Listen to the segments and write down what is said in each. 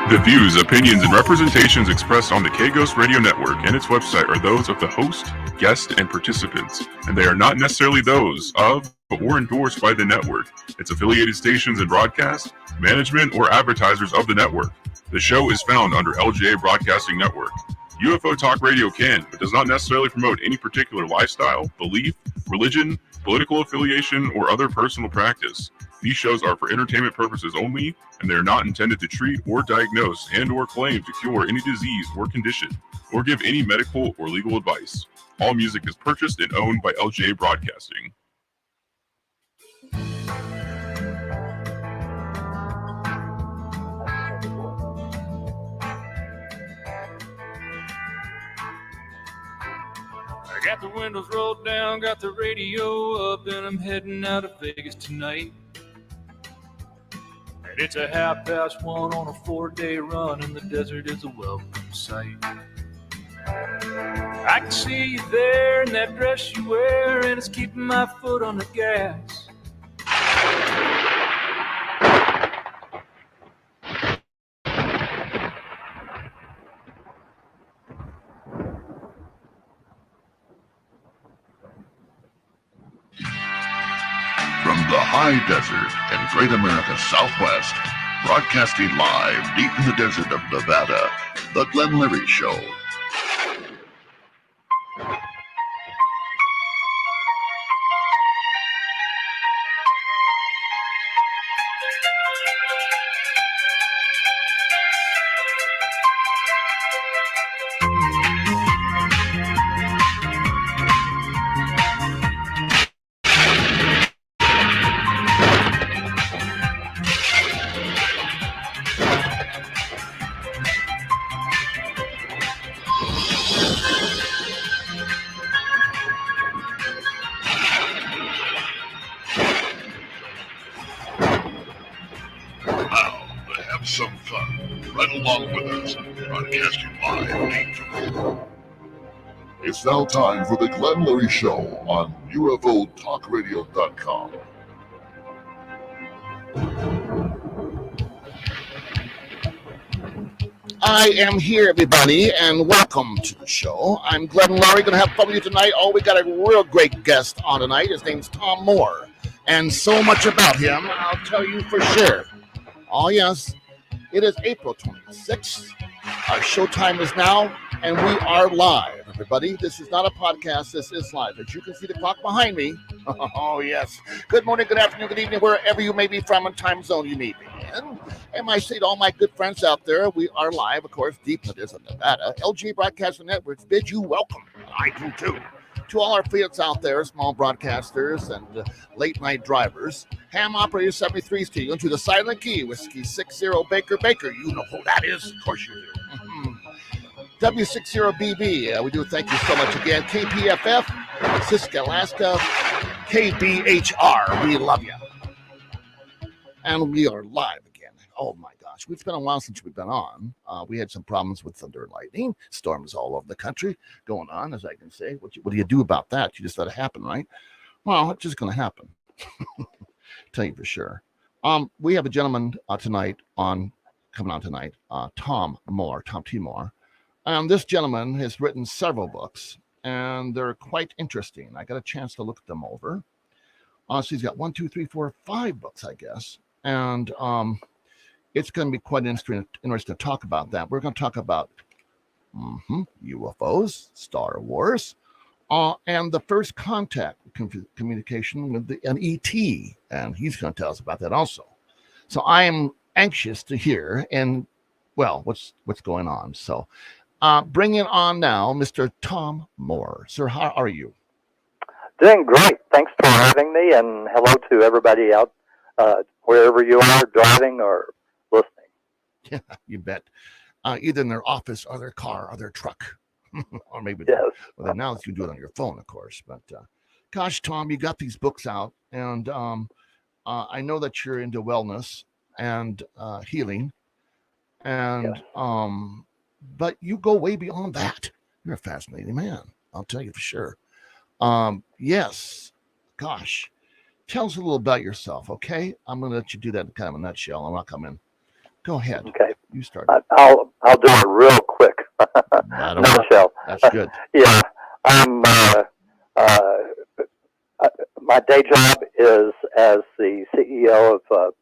The views, opinions, and representations expressed on the K-Ghost Radio Network and its website are those of the host, guest, and participants, and they are not necessarily those of or endorsed by the network, its affiliated stations and broadcast, management, or advertisers of the network. The show is found under LJA Broadcasting Network. UFO Talk Radio can, but does not necessarily promote any particular lifestyle, belief, religion, political affiliation, or other personal practice. These shows are for entertainment purposes only, and they are not intended to treat or diagnose and or claim to cure any disease or condition, or give any medical or legal advice. All music is purchased and owned by LJA Broadcasting. I got the windows rolled down, got the radio up, and I'm heading out of Vegas tonight. And it's a 1:30 on a 4-day run, and the desert is a welcome sight. I can see you there in that dress you wear, and it's keeping my foot on the gas. From the high desert in Great America's Southwest, broadcasting live deep in the desert of Nevada, The Glenn Leary Show. Some fun right along with us, broadcasting live deep from the... It's now time for the Glenn Leary Show on UFOTalkRadio.com. I am here, everybody, and welcome to the show. I'm Glenn Leary, going to have fun with you tonight. Oh, we got a real great guest on tonight. His name's Tom Moore, and so much about him, I'll tell you for sure. Oh, yes. It is April 26th. Our showtime is now, and we are live, everybody. This is not a podcast. This is live. As you can see the clock behind me. Oh, yes. Good morning, good afternoon, good evening, wherever you may be from and time zone you may be in. And I say to all my good friends out there, we are live, of course, deep in the desert of Nevada. LG Broadcasting Networks bid you welcome. I do, too. To all our affiliates out there, small broadcasters and late-night drivers, ham operator 73's to you, and to the Silent Key, Whiskey 60 Baker Baker. You know who that is. Of course you do. W60BB, we do thank you so much again. KPFF, Sitka, Alaska, KBHR, we love you. And we are live again. Oh, my gosh. It's been a while since we've been on. We had some problems with thunder and lightning. Storms all over the country going on, as I can say. What do you do about that? You just let it happen, right? Well, it's just going to happen. Tell you for sure. We have a gentleman tonight coming on tonight, Tom T. Moore. This gentleman has written several books, and they're quite interesting. I got a chance to look them over. So he's got 5 books, I guess. And it's going to be quite interesting to talk about that. We're going to talk about UFOs, Star Wars, and the first contact communication with an ET, and he's going to tell us about that also. So I am anxious to hear what's going on. So bring it on now, Mr. Tom Moore. Sir, how are you? Doing great. Thanks for having me, and hello to everybody out wherever you are, driving or listening. Yeah, you bet. Either in their office or their car or their truck. Or maybe yes. Well, now you can do it on your phone, of course. But gosh, Tom, you got these books out, and I know that you're into wellness and healing, and yes. But you go way beyond that. You're a fascinating man, I'll tell you for sure. Yes, gosh, tell us a little about yourself, okay? I'm going to let you do that in kind of a nutshell, and I'll come in. Go ahead. Okay. You start. I'll do it real quick. Nutshell. That's good. Yeah, I'm. My day job is as the CEO of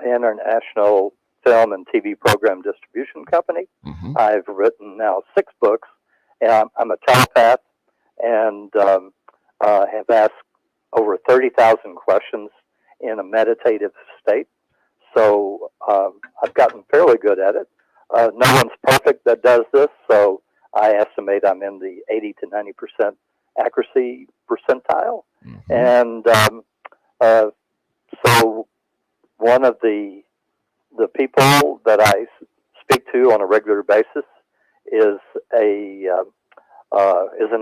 International Film and TV Program Distribution Company. Mm-hmm. I've written now 6 books. And I'm a telepath and have asked over 30,000 questions in a meditative state. So I've gotten fairly good at it. No one's perfect that does this, so I estimate I'm in the 80 to 90% accuracy percentile. Mm-hmm. And so one of the people that I speak to on a regular basis is an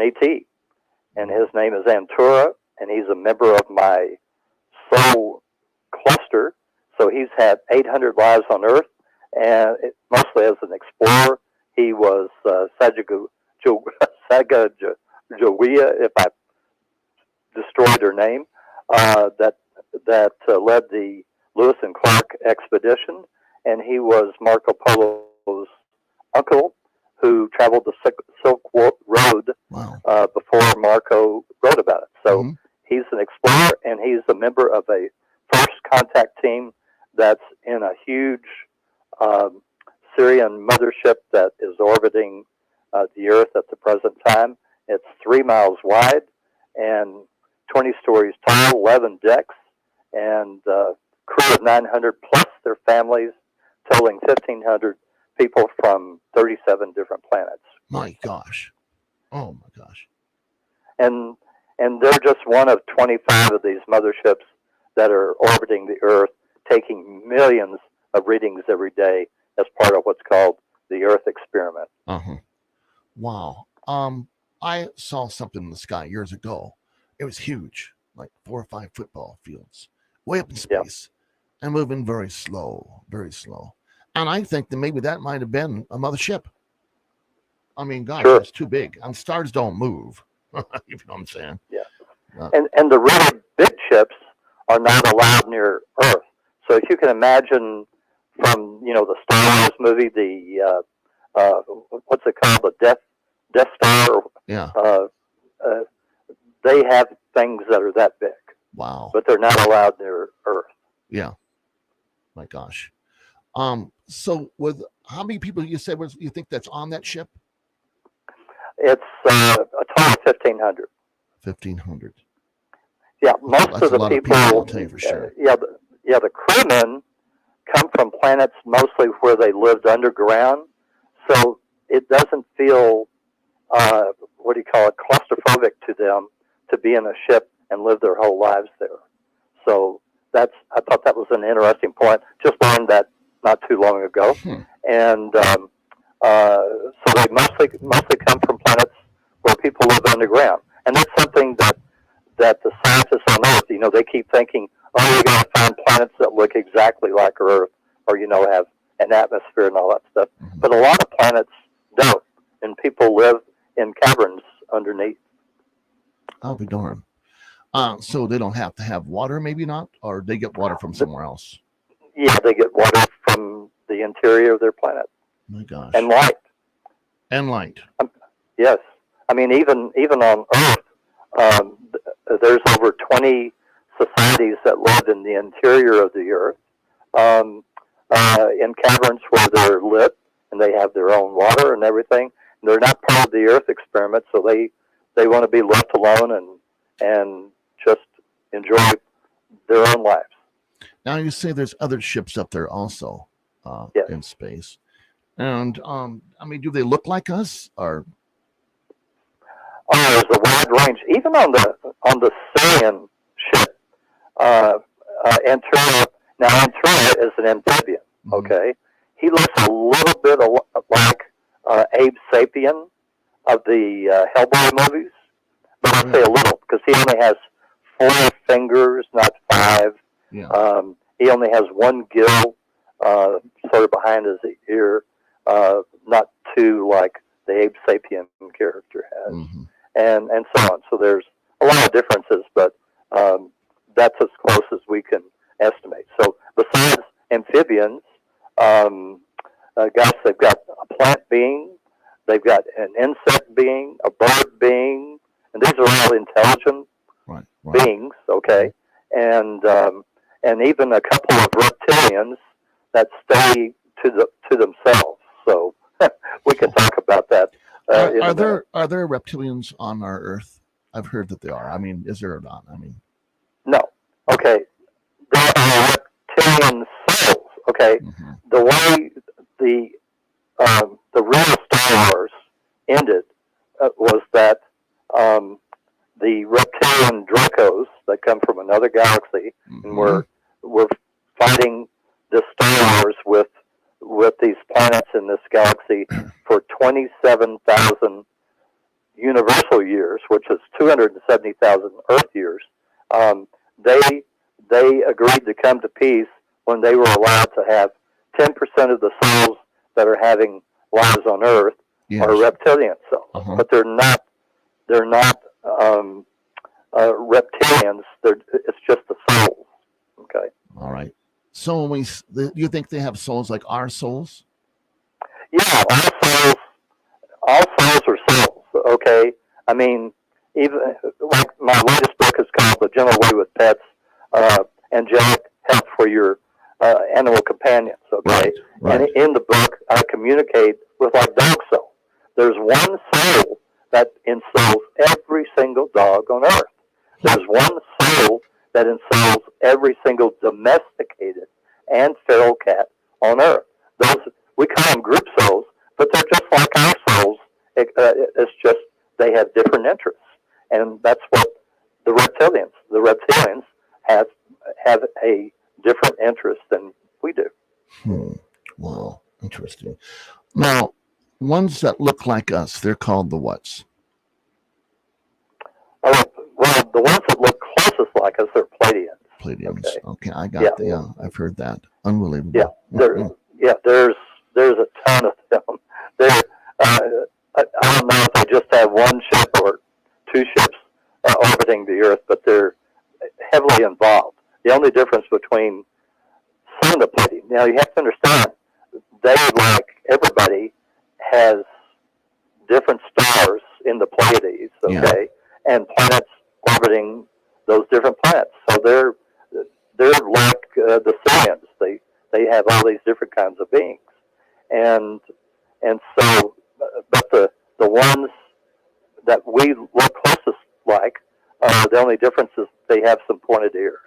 ET, and his name is Antura, and he's a member of my soul cluster. So he's had 800 lives on Earth, and mostly as an explorer. He was Sacagawea, if I destroyed her name, that led the Lewis and Clark expedition, and he was Marco Polo's uncle, who traveled the Silk Road. Wow. Before Marco wrote about it. So Mm-hmm. he's an explorer, and he's a member of a first contact team that's in a huge Syrian mothership that is orbiting the Earth at the present time. It's 3 miles wide and 20 stories tall, 11 decks, and crew of 900 plus their families, totaling 1,500 people from 37 different planets. My gosh. Oh my gosh. And they're just one of 25 of these motherships that are orbiting the Earth, taking millions of readings every day as part of what's called the Earth experiment. Uh-huh. Wow. I saw something in the sky years ago. It was huge, like 4 or 5 football fields, way up in space, and moving very slow, very slow. And I think that maybe that might have been a mothership. I mean, gosh, Sure. It's too big. And stars don't move. You know what I'm saying? Yeah. And the really big ships are not allowed near Earth. So if you can imagine from, the Star Wars movie, the what's it called, the Death Star? Yeah. They have things that are that big. Wow. But they're not allowed near Earth. Yeah. My gosh. So with how many people you said you think that's on that ship? It's a total of 1,500. 1,500. Yeah, most That's of the a lot people. I'll tell you for sure. The crewmen come from planets mostly where they lived underground, so it doesn't feel claustrophobic to them to be in a ship and live their whole lives there. So I thought that was an interesting point. Just learned that not too long ago, and so they mostly come from planets where people live underground, and that's something that the scientists on Earth, they keep thinking, oh, we're going to find planets that look exactly like Earth, or have an atmosphere and all that stuff. Mm-hmm. But a lot of planets don't, and people live in caverns underneath. I'll be darned. So they don't have to have water, maybe not, or they get water from somewhere else. Yeah, they get water from the interior of their planet. My gosh. And light. And light. Yes. I mean, even on Earth, there's over 20 societies that live in the interior of the Earth, in caverns where they're lit and they have their own water and everything. And they're not part of the Earth experiment, so they want to be left alone and just enjoy their own lives. Now you say there's other ships up there also in space. And do they look like us or? Oh, there's a wide range. Even on the Syrian ship, Antura. Now Antura is an amphibian. Mm-hmm. Okay, he looks a little bit like Abe Sapien of the Hellboy movies, but I say a little because he only has 4 fingers, not 5. Yeah. He only has 1 gill, sort of behind his ear, not 2 like the Abe Sapien character has, and so on. So there's a lot of differences, but that's as close as we can estimate. So besides amphibians, Gosh, they've got a plant being, they've got an insect being, a bird being, and these are all intelligent beings, okay? And even a couple of reptilians that stay to themselves. So we can talk about that. Are there reptilians on our Earth? I've heard that there are. I mean, is there or not? I mean, no. Okay, there are reptilian souls. Okay, the way the real Star Wars ended was that the reptilian Dracos that come from another galaxy and we're fighting the Star Wars with these planets in this galaxy for 27,000 universal years, which is 270,000 Earth years. They agreed to come to peace when they were allowed to have 10% of the souls that are having lives on Earth are reptilian souls, but they're not reptilians. It's just the souls. Okay. All right. So you think they have souls like our souls? Yeah, all souls are souls. Okay. I mean, even like my latest book is called The Gentle Way with Pets, Angelic Help for Your Animal Companions. Okay. Right. And in the book, I communicate with like dog soul. There's one soul that ensouls every single dog on Earth. There's one soul that ensouls every single domesticated and feral cat on Earth. We call them group souls, but they're just like our souls. It's just they have different interests, and that's what the reptilians have a different interest than we do. Wow, interesting. Now, ones that look like us, they're called the whats? Well, the ones that look closest like us are Pleiadians. Pleiadians. Okay, I got I've heard that. Unbelievable. Yeah, there's a ton of them. I don't know if they just have one ship or two ships orbiting the Earth, but they're heavily involved. The only difference between some of the Pleiadians, now you have to understand, they, like everybody, has different stars in the Pleiades, okay, and planets orbiting those different planets. So they're like the Sirians. They have all these different kinds of beings, and so, but the ones that we look closest like, the only difference is they have some pointed ears.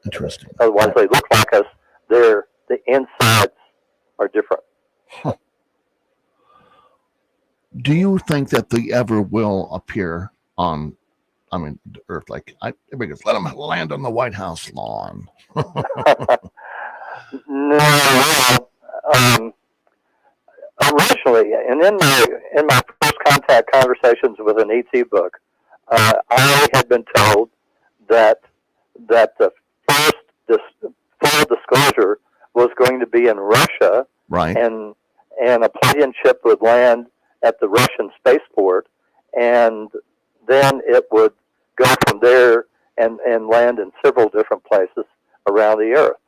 Interesting. Otherwise, they look like us. The insides are different. Huh. Do you think that they ever will appear on, the Earth? Like, everybody goes, let them land on the White House lawn. No. Originally, and in my first contact conversations with an ET book, I had been told that the first full disclosure was going to be in Russia, right? And a Pleiadian ship would land at the Russian spaceport, and then it would go from there and land in several different places around the Earth.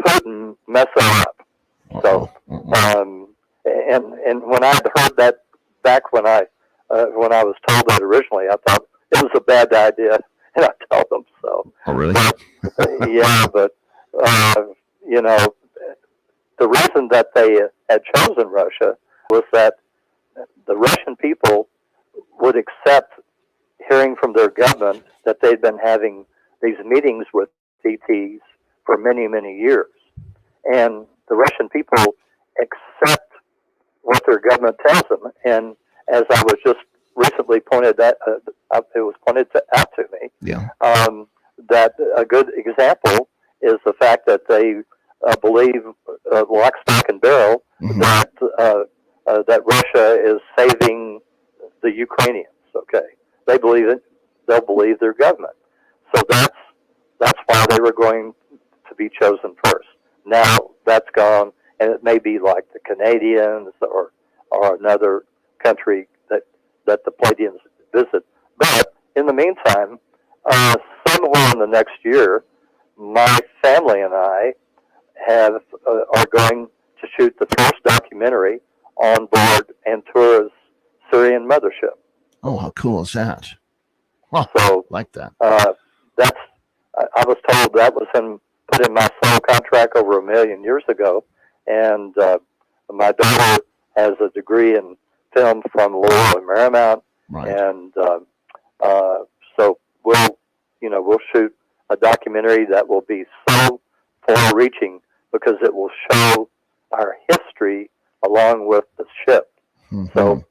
Putin messed that up. So, and when I heard that back when I was told that originally, I thought it was a bad idea, and I told them so. Oh, really? But, yeah, but the reason that they had chosen Russia was that the Russian people would accept hearing from their government that they'd been having these meetings with ETs for many, many years. And the Russian people accept what their government tells them. And as I was just recently pointed out, it was pointed out to me, that a good example is the fact that they believe, lock, stock, and barrel, that Russia is saving the Ukrainians. Okay, they believe it. They'll believe their government. So that's why they were going to be chosen first. Now that's gone, and it may be like the Canadians or another country that the Pleiadians visit. But in the meantime, somewhere in the next year, my family and I are going to shoot the first documentary on board Antura's Syrian mothership. Oh, how cool is that? Oh, So like that. that's I was told that was put in my sole contract over 1 million years ago, and my daughter has a degree in film from Laurel and Marymount, Right. and so we'll shoot a documentary that will be so far-reaching because it will show our history along with the ship. Mhm. So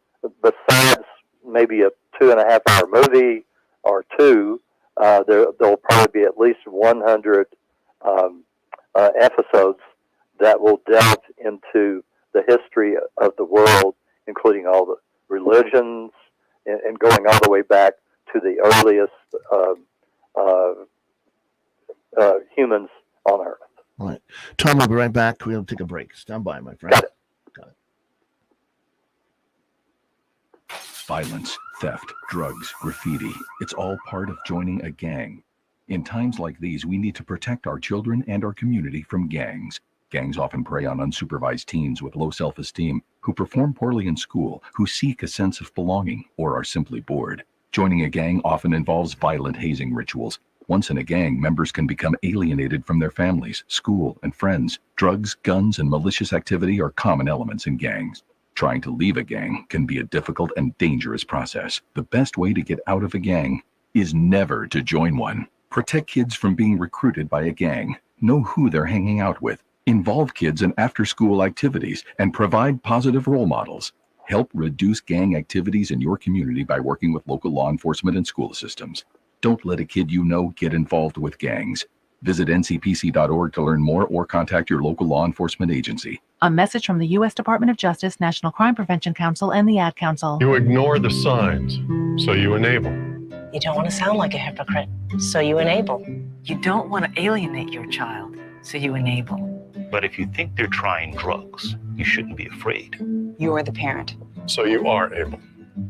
besides maybe a 2.5-hour movie or two, there'll probably be at least 100 episodes that will delve into the history of the world, including all the religions and going all the way back to the earliest humans on Earth. Right. Tom, we'll be right back. We'll take a break. Stand by, my friend. Got it. Violence, theft, drugs, graffiti. It's all part of joining a gang. In times like these, we need to protect our children and our community from gangs. Gangs often prey on unsupervised teens with low self-esteem, who perform poorly in school, who seek a sense of belonging, or are simply bored. Joining a gang often involves violent hazing rituals. Once in a gang, members can become alienated from their families, school, and friends. Drugs, guns, and malicious activity are common elements in gangs. Trying to leave a gang can be a difficult and dangerous process. The best way to get out of a gang is never to join one. Protect kids from being recruited by a gang. Know who they're hanging out with. Involve kids in after-school activities and provide positive role models. Help reduce gang activities in your community by working with local law enforcement and school systems. Don't let a kid you know get involved with gangs. Visit ncpc.org to learn more or contact your local law enforcement agency. A message from the U.S. Department of Justice, National Crime Prevention Council, and the Ad Council. You ignore the signs, so you enable. You don't want to sound like a hypocrite, so you enable. You don't want to alienate your child, so you enable. But if you think they're trying drugs, you shouldn't be afraid. You are the parent. So you are able.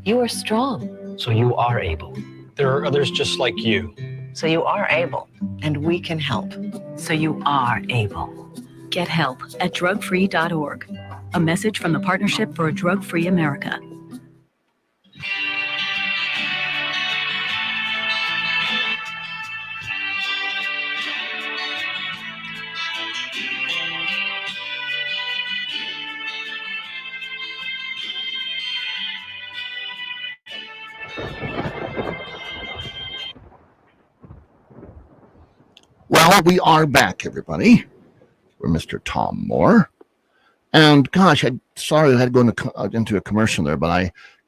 You are strong. So you are able. There are others just like you. So you are able. And we can help. So you are able. Get help at drugfree.org. A message from the Partnership for a Drug-Free America. Well, we are back, everybody. We're Mr. Tom Moore. And gosh, sorry I had to go into a commercial there, but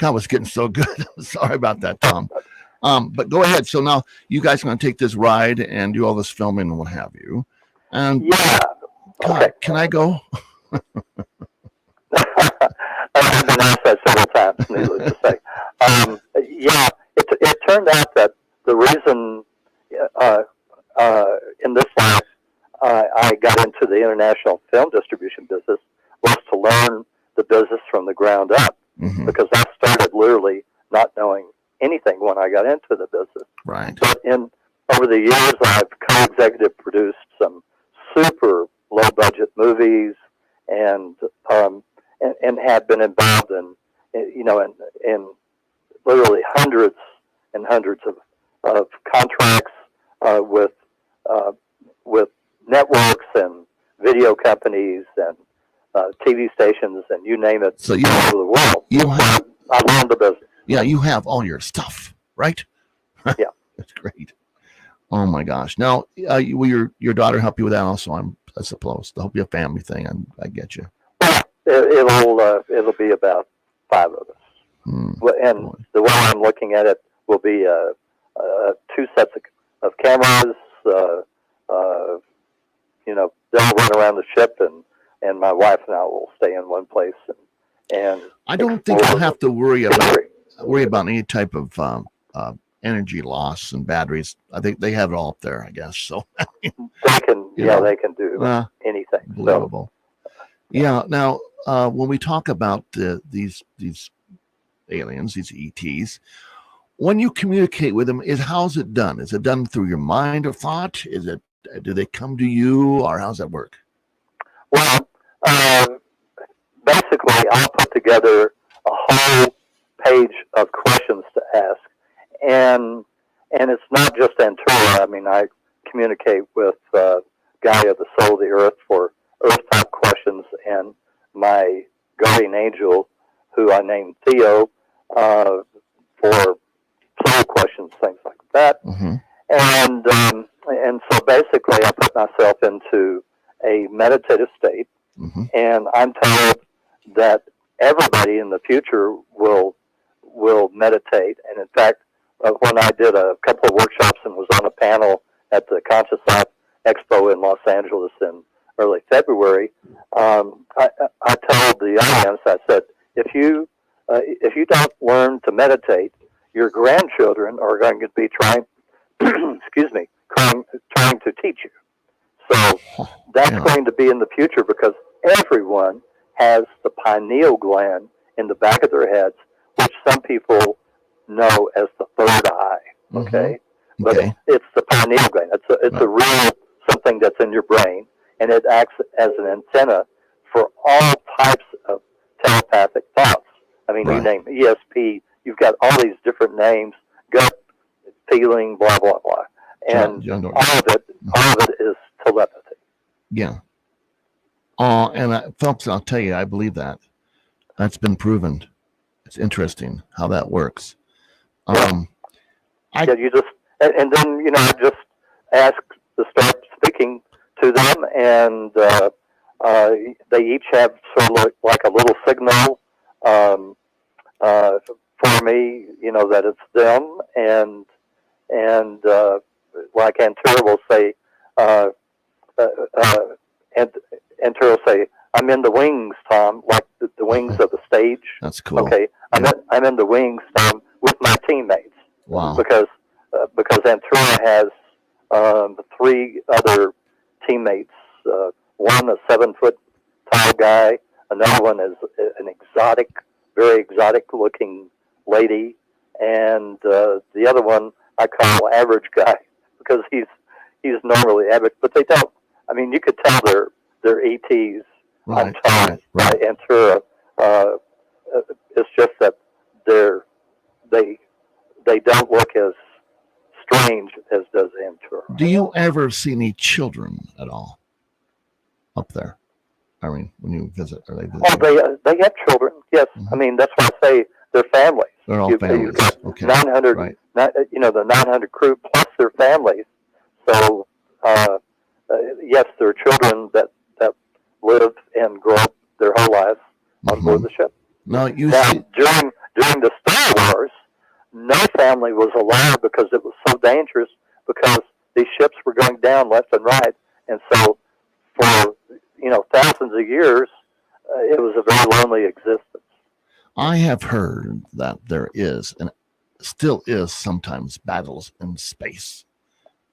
I was getting so good. Sorry about that, Tom. But go ahead. So now you guys are going to take this ride and do all this filming and what have you. And yeah. God, Okay. can I go? I've been asked that several times, needless to say. Yeah, it turned out that the reason in this life I got into the international film distribution business was to learn the business from the ground up, because I started literally not knowing anything when I got into the business. Right. But over the years, I've co-executive produced some super low-budget movies, and have been involved in literally hundreds and hundreds of contracts with networks and video companies and TV stations and you name it, So all over the world. I learned the business. Yeah, you have all your stuff, right? Yeah. That's great. Oh my gosh. Now, will your daughter help you with that also? I suppose to help you a family thing. I get you. It'll be about 5 of us, and the way I'm looking at it will be 2 sets of cameras. They'll run around the ship, and my wife and I will stay in one place. And I don't think you'll have to worry about any type of energy loss and batteries. I think they have it all up there, I guess. So they can, they can do anything. Unbelievable. So, yeah. Now, when we talk about these aliens, these ETs, when you communicate with them, how's it done? Is it done through your mind or thought? Do they come to you, or how's that work? Well, basically, I'll put together a whole page of questions to ask, and it's not just Antura. I mean, I communicate with Gaia, the soul of the Earth, for Earth-type questions, and my guardian angel, who I named Theo, for soul questions, things like that. Mm-hmm. And so basically, I put myself into a meditative state, mm-hmm. and I'm told that everybody in the future will meditate. And in fact, when I did a couple of workshops and was on a panel at the Conscious Life Expo in Los Angeles in early February, I told the audience, I said, if you don't learn to meditate, your grandchildren are going to be trying to teach you. So that's going to be in the future, because everyone has the pineal gland in the back of their heads, which some people know as the third eye. Okay, mm-hmm. But it's the pineal gland. It's a real something that's in your brain, and it acts as an antenna for all types of telepathic thoughts. I mean, you name ESP. You've got all these different names, gut feeling, blah blah blah, and all of it is telepathy. Yeah. And folks, I'll tell you, I believe that. That's been proven. It's interesting how that works. You just, and then, I just ask to start speaking to them, and they each have sort of like a little signal for me, that it's them, and like Antura will say, Antura will say, I'm in the wings, Tom, like the wings of the stage. That's cool. Okay, I'm in the wings, Tom, with my teammates. Wow. Because Antura has 3 other teammates. One, a 7-foot tall guy. Another one is an very exotic-looking lady, and the other one I call average guy, because he's normally average. But they don't. I mean, you could tell they're ETs. Right. By Antura. It's just that they don't look as strange as does Antura. Do you ever see any children at all up there? I mean, when you visit, are they visiting? Oh, they have children. Yes, mm-hmm. I mean that's why I say they're families. They're all families. You've got okay. 900, right. The 900 crew plus their families. So yes, there are children that live and grow up their whole lives on board the ship. Now, during the Star Wars, no family was allowed because it was so dangerous, because these ships were going down left and right, and so for thousands of years, it was a very lonely existence. I have heard that there is and still is sometimes battles in space,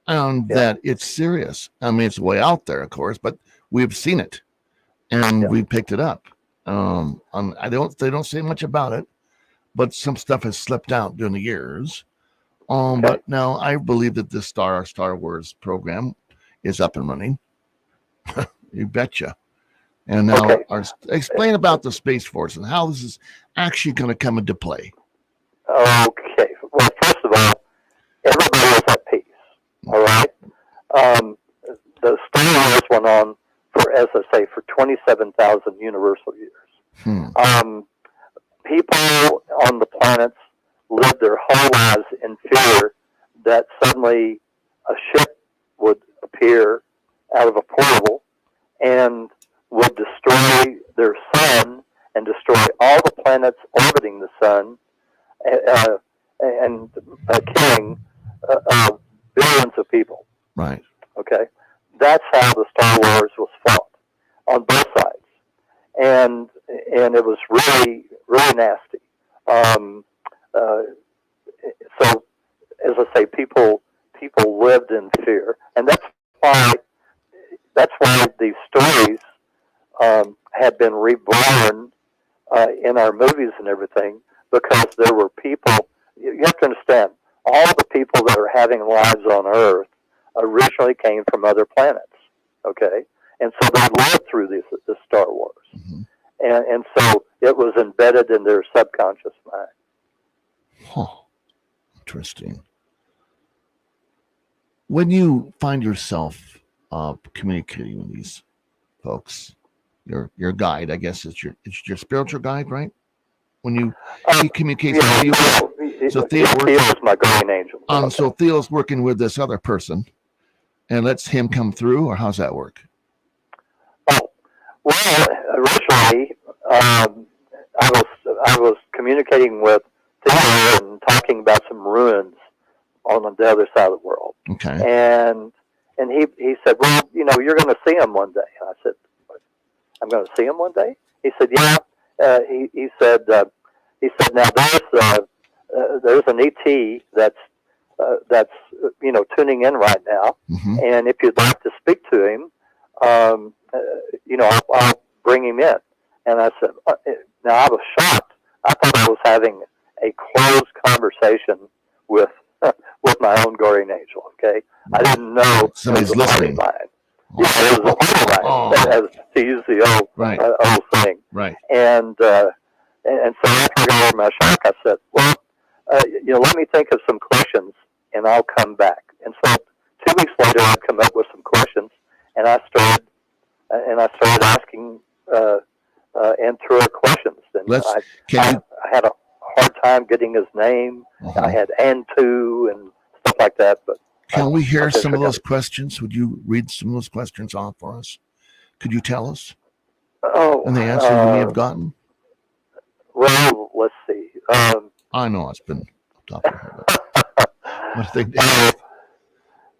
and that it's serious. I mean, it's way out there, of course, but we've seen it and we picked it up. They don't say much about it, but some stuff has slipped out during the years. But now I believe that this Star Wars program is up and running. You betcha. And now, explain about the Space Force and how this is actually going to come into play. Okay. Well, first of all, everybody is at peace. All right. The Star Wars went on for, as I say, for 27,000 universal years. People on the planets lived their whole lives in fear that suddenly a ship would appear out of a portal and would destroy their sun and destroy all the planets orbiting the sun, and killing billions of people. Right. Okay. That's how the Star Wars was fought on both sides, and it was really, really nasty. So, as I say, people lived in fear, and that's why these stories had been reborn in our movies and everything, because there were people. You have to understand, all the people that are having lives on Earth originally came from other planets. Okay, And so they lived through this Star Wars. Mm-hmm. And so it was embedded in their subconscious mind. Huh. Interesting. When you find yourself communicating with these folks, your guide, I guess, it's your spiritual guide, right? When he communicates with you. So Theo is my guardian angel. So Theo's working with this other person and lets him come through, or how's that work? Oh, well, originally I was communicating with Theo and talking about some ruins on the other side of the world. Okay. And he said, well, you're going to see him one day. And I said, I'm going to see him one day? He said, yeah. He said, now there's an ET that's tuning in right now. Mm-hmm. And if you'd like to speak to him, I'll bring him in. And I said, now I was shocked. I thought I was having a closed conversation with my own guardian angel. Okay, I didn't know somebody's listening. Yeah, it was a party line, to use the old thing. Right. And so after I got over my shock, I said, well, let me think of some questions, and I'll come back. And so 2 weeks later, I come up with some questions, and I started asking Antura questions. And I had a hard time getting his name. Uh-huh. I had Antu and stuff like that. But can we hear some of those questions? Would you read some of those questions off for us? Could you tell us? Oh, and the answer you may have gotten? Well, let's see. I know it's been tough. What do they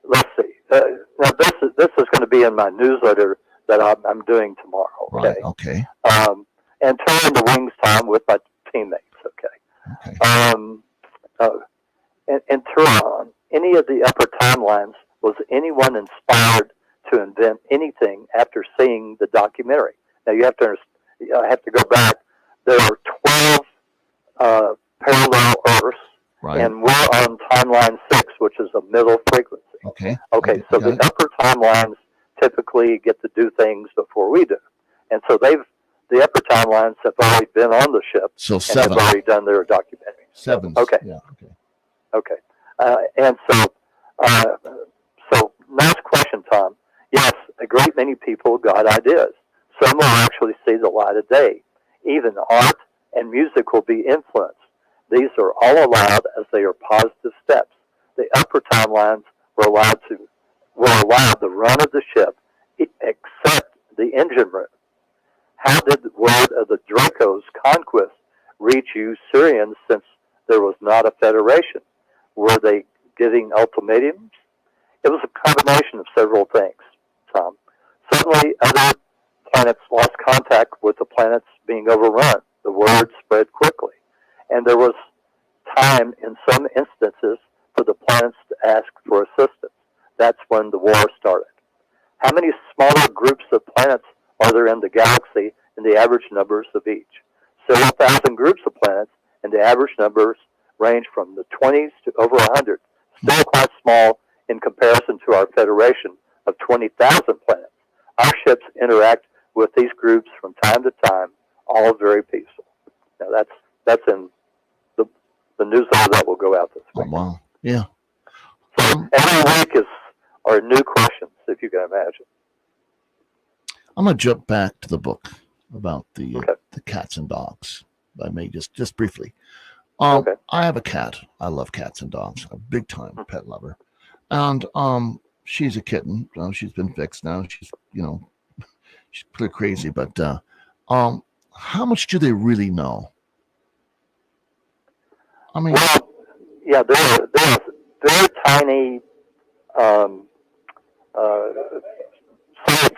let's see. Now this is going to be in my newsletter that I'm doing tomorrow. Okay. Right. Okay. And turn the wings time with my teammates. Okay. And Turan, any of the upper timelines, was anyone inspired to invent anything after seeing the documentary? Now you have to understand, I have to go back. There are 12 parallel Earths, right. And we're on timeline 6, which is a middle frequency. Okay. Okay, so the upper timelines typically get to do things before we do. And so the upper timelines have already been on the ship. So and 7. have already done their documentaries. 7. Okay. Yeah. Okay. Okay. And so nice question, Tom. Yes, a great many people got ideas. Some will actually see the light of day. Even art and music will be influenced. These are all allowed as they are positive steps. The upper timelines were allowed the run of the ship, except the engine room. How did the word of the Draco's conquest reach you Syrians since there was not a federation? Were they giving ultimatums? It was a combination of several things, Tom. Suddenly, other planets lost contact with the planets being overrun. The word spread quickly. And there was time in some instances for the planets to ask for assistance. That's when the war started. How many smaller groups of planets are there in the galaxy and the average numbers of each? Several thousand groups of planets, and the average numbers range from the 20s to over 100. Still quite small in comparison to our federation of 20,000 planets. Our ships interact with these groups from time to time, all very peaceful. Now that's in the newsletter that will go out this week. Oh, wow. Yeah. So every week are new questions, if you can imagine. I'm going to jump back to the book about the cats and dogs. If I may just briefly. I have a cat. I love cats and dogs. I'm a big time pet lover. And she's a kitten. She's been fixed now. She's she's pretty crazy. But how much do they really know? I mean, well, yeah, they're very tiny cell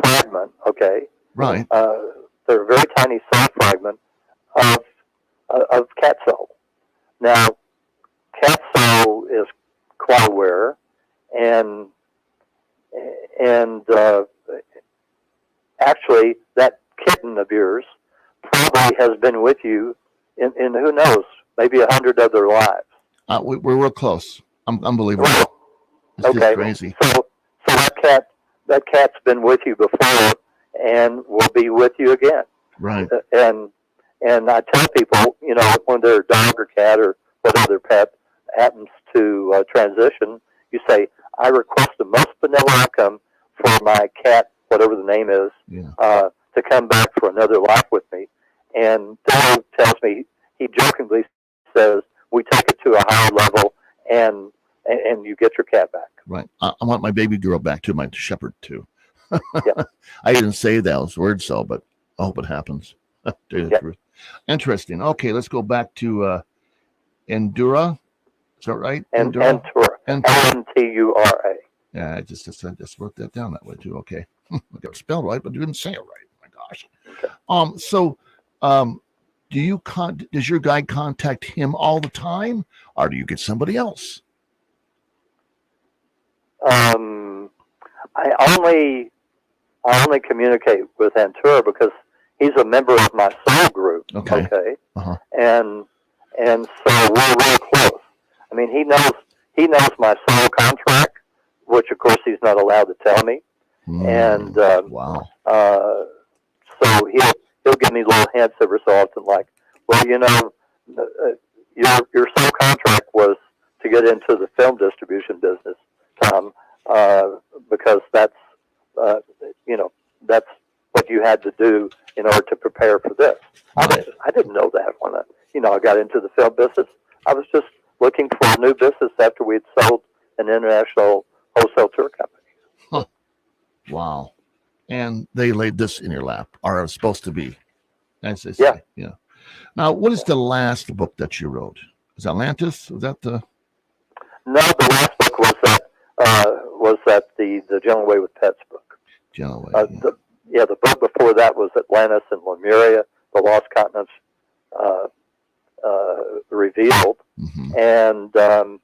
fragment. Okay, right. They're a very tiny cell fragment of cat cell. Now, cat cell is quite aware, and actually, that kitten of yours probably has been with you in who knows, maybe 100 other lives. We're real close. Unbelievable. Well, it's just crazy. So that cat's been with you before and we'll be with you again. Right. And I tell people, you know, when their dog or cat or whatever pet happens to transition, you say, I request the most benevolent outcome for my cat, whatever the name is, to come back for another life with me. And Dave tells me, he jokingly says, we take it to a higher level and you get your cat back. Right. I want my baby girl back too, my shepherd too. Yeah. I didn't say those words, so, but I hope it happens. Tell you the truth. Interesting. Okay, let's go back to Endura. Is that right? Entura. Entura. Yeah, I just wrote that down that way too. Okay. I got it spelled right, but you didn't say it right. Oh my gosh. Okay. So does your guy contact him all the time, or do you get somebody else? I only communicate with Antura because he's a member of my soul group. Okay. Uh-huh. And so we're real close. I mean, he knows my soul contract, which of course he's not allowed to tell me. And wow. So he'll give me little hints every so often, like, well, you know, your soul contract was to get into the film distribution business, Tom, because that's that's what you had to do in order to prepare for this. I didn't know that when I got into the film business. I was just looking for a new business after we'd sold an international wholesale tour company. Huh. Wow. And they laid this in your lap, or are supposed to be, as they say. Yeah. Now, what is the last book that you wrote? Is Atlantis? Was that the? No, the last book was that the Gentle Way with Pets book. Gentle Way. The book before that was Atlantis and Lemuria, the Lost Continents Revealed. Mm-hmm. And by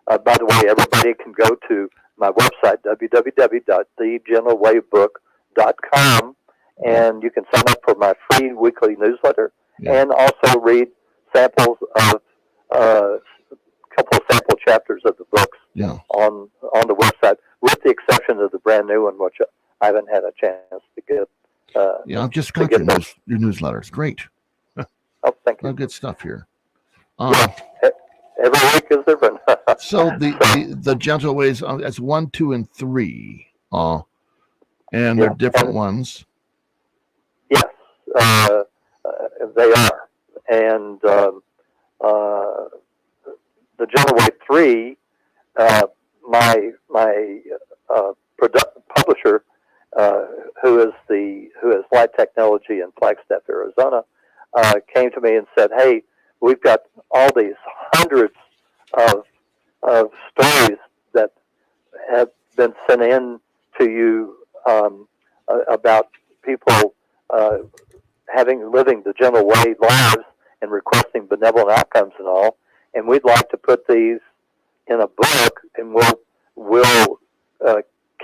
the way, everybody can go to my website, www.thegentlewaybook.com, and you can sign up for my free weekly newsletter and also read samples of a couple of sample chapters of the books on the website, with the exception of the brand new one, which I haven't had a chance to get. I've just got your newsletter. It's great. Oh, thank you. Good stuff here. Every week is different. So the Gentle Ways, that's 1, 2, and 3, and they're different ones. Yes, they are, and the Gentle Way 3, my publisher, who is Light Technology in Flagstaff, Arizona, came to me and said, "Hey, we've got all these hundreds of stories that have been sent in to you about people living the Gentle Way lives and requesting benevolent outcomes and all, and we'd like to put these in a book, and we'll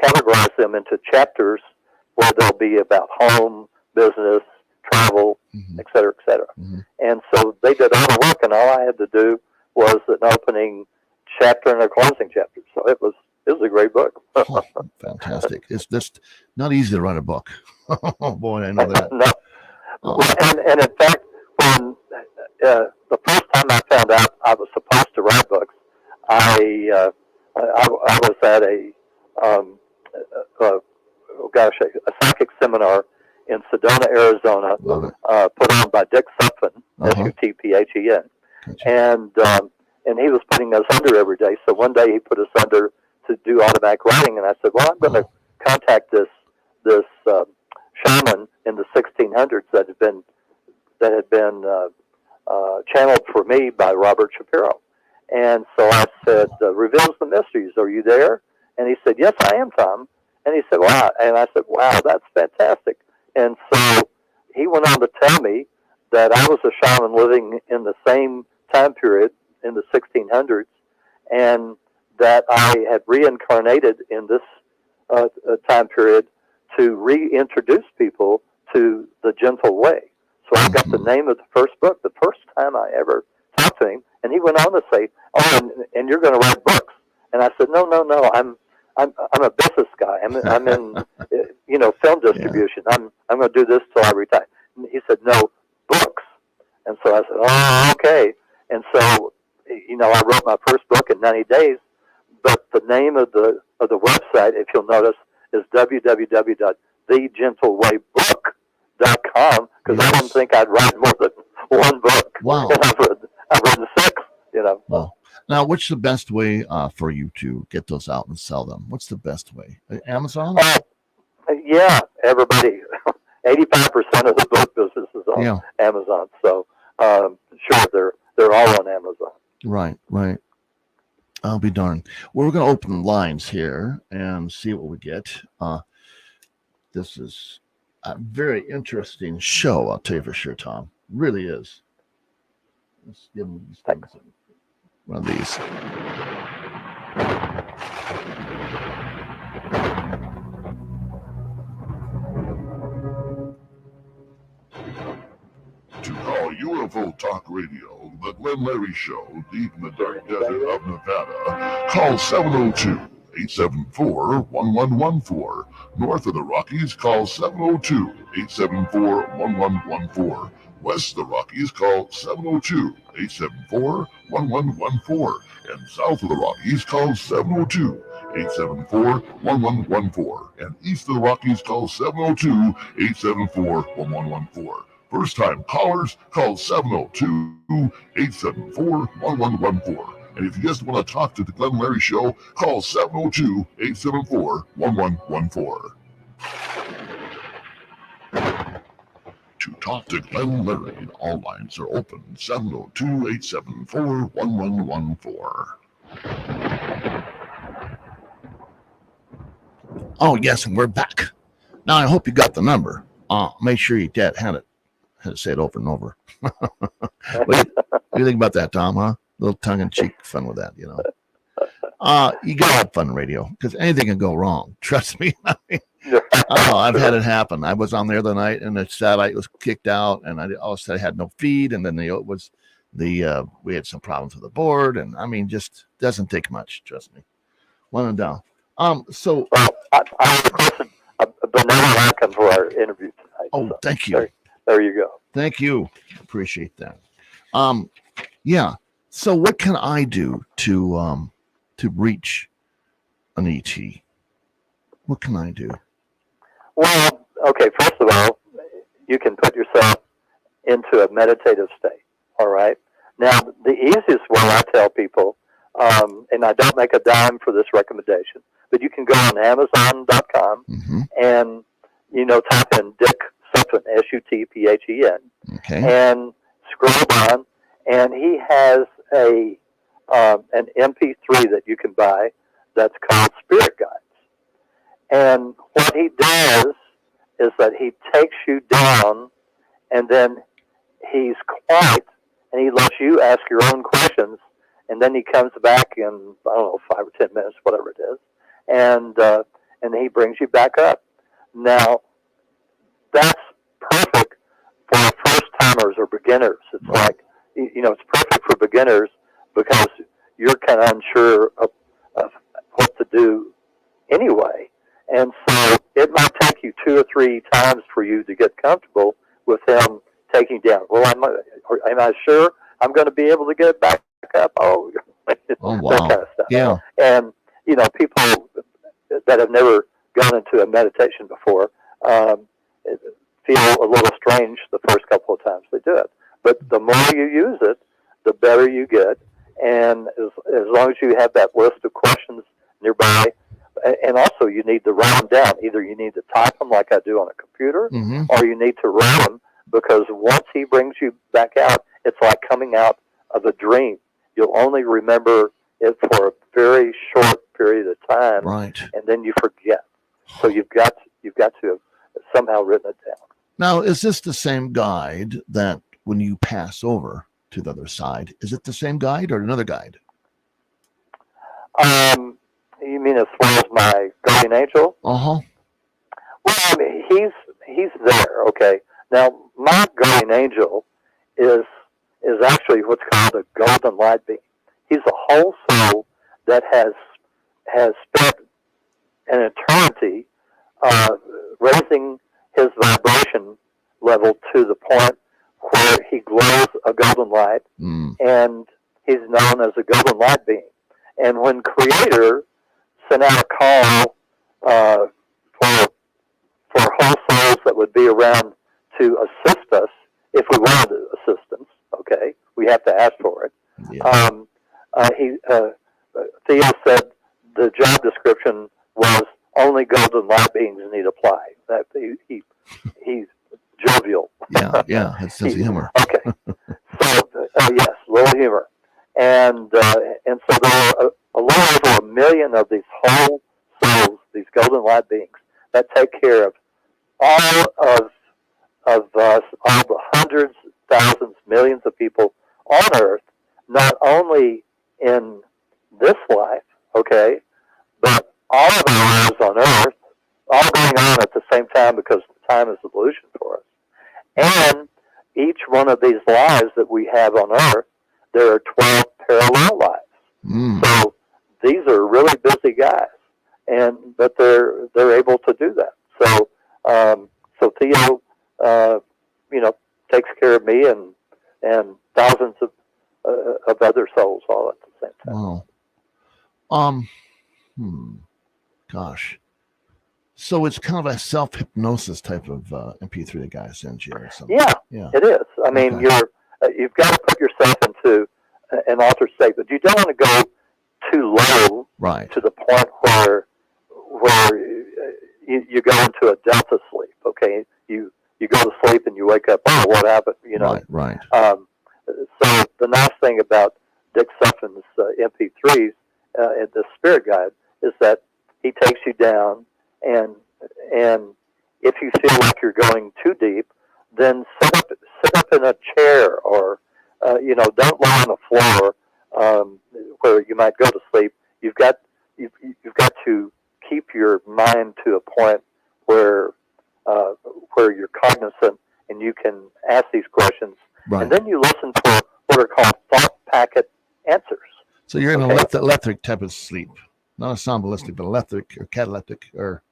categorize them into chapters where they'll be about home, business, travel, et cetera, et cetera." Mm-hmm. And so they did all the work, and all I had to do was an opening chapter and a closing chapter. So it was a great book. Oh, fantastic. It's just not easy to write a book. Oh boy, I know that. No. And in fact, when the first time I found out I was supposed to write books, I was at a psychic seminar in Sedona, Arizona, put on by Dick Sutphen, Sutphen, and he was putting us under every day. So one day he put us under to do automatic writing, and I said, "Well, I'm going to contact this shaman in the 1600s that had been channeled for me by Robert Shapiro." And so I said, "Reveals the Mysteries, are you there?" And he said, "Yes, I am, Tom." And he said, "Wow." And I said, "Wow, that's fantastic." And so he went on to tell me that I was a shaman living in the same time period in the 1600s, and that I had reincarnated in this time period to reintroduce people to the Gentle Way. So I got the name of the first book the first time I ever talked to him, and he went on to say, "Oh, and you're going to write books." And I said, "No, I'm a business guy. I'm in film distribution. I'm going to do this till I retire. And he said, no, books. And so I said, oh, okay. And so, I wrote my first book in 90 days, but the name of the website, if you'll notice, is www.thegentlewaybook.com, because I didn't think I'd write more than one book. Wow. And I've written 6, Well, now, what's the best way for you to get those out and sell them? What's the best way? Amazon? Yeah, everybody. 85% of the book business is on Amazon. So, sure, they're all on Amazon. Right. I'll be darned. Well, we're going to open lines here and see what we get. This is a very interesting show, I'll tell you for sure, Tom. Really is. Let's give them these things. One of these. To call UFO Talk Radio, the Glenn Larry Show, deep in the dark desert of Nevada, call 702-874-1114. North of the Rockies, call 702-874-1114. West of the Rockies, call 702-874-1114. And south of the Rockies, call 702-874-1114. And east of the Rockies, call 702-874-1114. First-time callers, call 702-874-1114. And if you just want to talk to the Glenn Larry Show, call 702-874-1114. To talk to Glenn Larry, all lines are open. 702-874-1114. Oh, yes, and we're back. Now, I hope you got the number. Make sure you had to say it over and over. What do you think about that, Tom, huh? A little tongue-in-cheek fun with that, You got to have fun radio, because anything can go wrong. Trust me. I've had it happen. I was on there the night, and the satellite was kicked out, and all of a sudden I had no feed, and then we had some problems with the board, and just doesn't take much. Trust me. One and down. So I requested Banana Rackham for our interview tonight. Oh, so thank you. There you go. Thank you. Appreciate that. Yeah. So what can I do to reach an ET? What can I do? Well, okay, first of all, you can put yourself into a meditative state, all right? Now, the easiest way I tell people, and I don't make a dime for this recommendation, but you can go on Amazon.com and, type in Dick Sutphen, Sutphen, and scroll down, and he has an MP3 that you can buy that's called Spirit Guides. And what he does is that he takes you down, and then he's quiet, and he lets you ask your own questions, and then he comes back in, 5 or 10 minutes, whatever it is, and he brings you back up. Now, that's perfect for first-timers or beginners. It's like, it's perfect for beginners because you're kind of unsure of what to do anyway. And so it might take you 2 or 3 times for you to get comfortable with him taking you down. Well, am I sure I'm going to be able to get it back up? Oh, wow. That kind of stuff. Yeah. And, people that have never gone into a meditation before feel a little strange the first couple of times they do it. But the more you use it, the better you get. And as long as you have that list of questions nearby, and also you need to write them down. Either you need to type them like I do on a computer, or you need to write them, because once he brings you back out, it's like coming out of a dream. You'll only remember it for a very short period of time, and then you forget. So you've got to have somehow written it down. Now, is this the same guide that when you pass over to the other side, is it the same guide or another guide? You mean as far as my guardian angel? Uh-huh. Well, he's there, okay. Now, my guardian angel is actually what's called a golden light being. He's a whole soul that has spent an eternity raising his vibration level to the point where he glows a golden light, and he's known as a golden light being. And when Creator sent out a call for whole souls that would be around to assist us, if we wanted assistance, okay, we have to ask for it. Yeah. Theo said the job description was only golden light beings need apply. That he's jovial. Yeah, that's sense of humor. Okay, so yes, little humor, and so there are a little over 1 million of these whole souls, these golden light beings that take care of all of us, all the hundreds, thousands, millions of people on Earth, not only in this life, okay, but all of our lives on Earth, all going on at the same time because time is illusion for us. And each one of these lives that we have on Earth, there are 12 parallel lives. So these are really busy guys, but they're able to do that. So so Theo, takes care of me and thousands of other souls all at the same time. Wow. Gosh. So it's kind of a self-hypnosis type of MP3 the guy sends you or something. Yeah, it is. I mean, you've got to put yourself into an altered state, but you don't want to go too low, right, to the point where you go into a delta sleep. Okay, you go to sleep and you wake up. Oh, what happened? Right. So the nice thing about Dick Suffin's MP3s, the Spirit Guide, is that he takes you down, and if you feel like you're going too deep, then sit up in a chair, or don't lie on the floor where you might go to sleep. You've got to keep your mind to a point where you're cognizant and you can ask these questions, and then you listen for what are called thought packet answers. So you're in a lethargic type of sleep, not a somnambulistic, but lethargic or cataleptic, or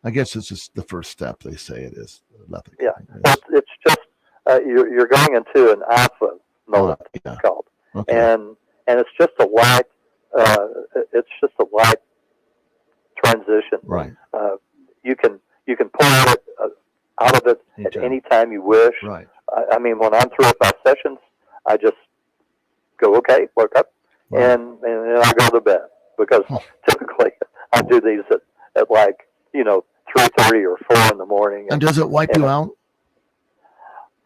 I guess it's just the first step. They say it is lethargic. Yeah, it's just you're going into an alpha mode. It's called, and it's just a light. It's just a light transition. Right. You can pull out of it at any time you wish. Right. I mean, when I'm through with my sessions, I just go, okay, wake up, and then I go to bed, because typically I do these at like 3:30 or 4 in the morning. And does it wipe you out?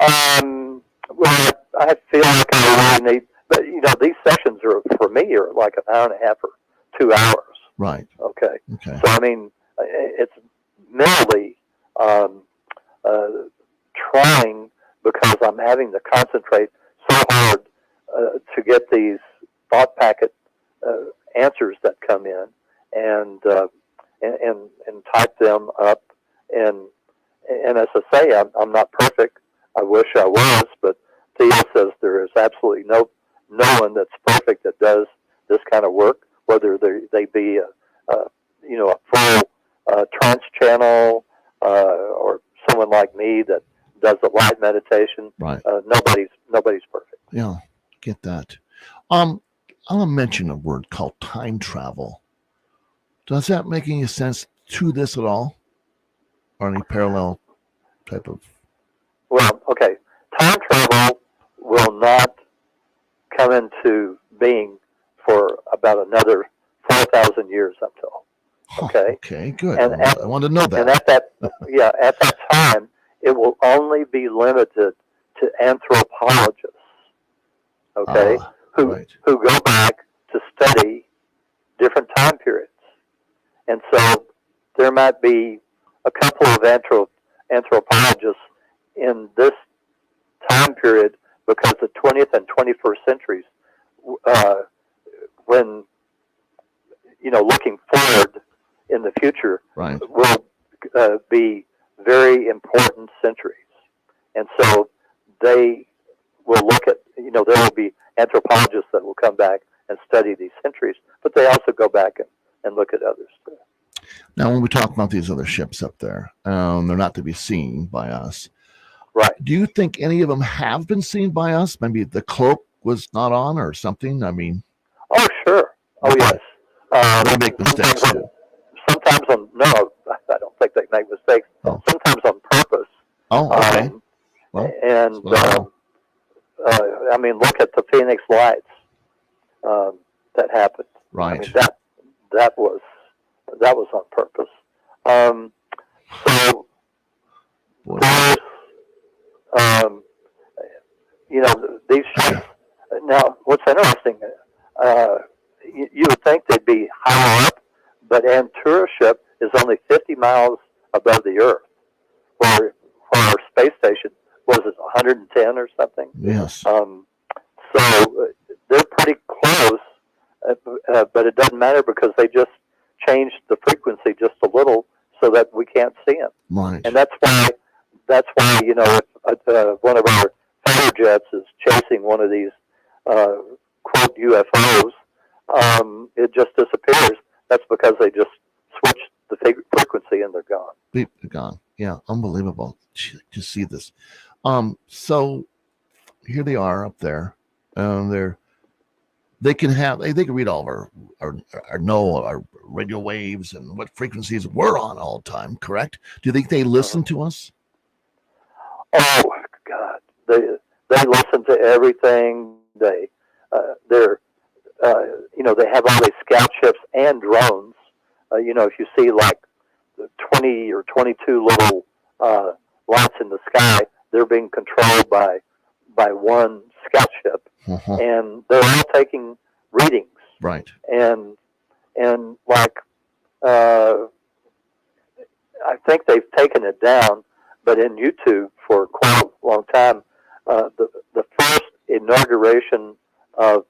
Well, I feel like I really need, but these sessions for me are like an hour and a half or 2 hours. Right. Okay. So I mean, it's merely trying, because I'm having to concentrate so hard to get these thought packet answers that come in, and type them up, and as I say, I'm not perfect. I wish I was, but Theo says there is absolutely no one that's perfect that does this kind of work, whether they be a full trance channel or someone like me that does a light meditation. Right. Nobody's perfect. Yeah, get that. I'm gonna mention a word called time travel. Does that make any sense to this at all, or any parallel type of? Well, okay. Time travel will not come into being for about another 4,000 years, I'm told. Okay. Okay, good. And I wanted to know that. And at that time, it will only be limited to anthropologists. Okay, who go back to study different time periods, and so there might be a couple of anthropologists in this time period, because the 20th and 21st centuries, when looking forward in the future, will be very important centuries, and so they will look at there will be anthropologists that will come back and study these centuries, but they also go back and look at others too. Now, when we talk about these other ships up there, they're not to be seen by us. Right. Do you think any of them have been seen by us? Maybe the cloak was not on or something? I mean. Oh, sure. Oh, yes. They make mistakes too. Sometimes no, I don't think they make mistakes. Oh. Sometimes on purpose. Oh, okay. I mean, look at the Phoenix Lights that happened. Right. I mean, that was on purpose. So there's, these ships. Now, what's interesting, you would think they'd be higher up, but Antura's ship is only 50 miles above the Earth, where our space station was it 110 or something. Yes. So they're pretty close, but it doesn't matter because they just changed the frequency just a little so that we can't see them. Right. And that's why if one of our fighter jets is chasing one of these quote UFOs, it just disappears. That's because they just switched the frequency and they're gone. They're gone. Yeah, unbelievable. To see this. So here they are up there. They can read all of our radio waves and what frequencies we're on all the time. Correct? Do you think they listen to us? Oh God, they listen to everything. They have all these scout ships and drones. If you see like 20 or 22 little lights in the sky, they're being controlled by one scout ship, and they're all taking readings. Right. And like I think they've taken it down, but in YouTube for quite a long time, the first inauguration of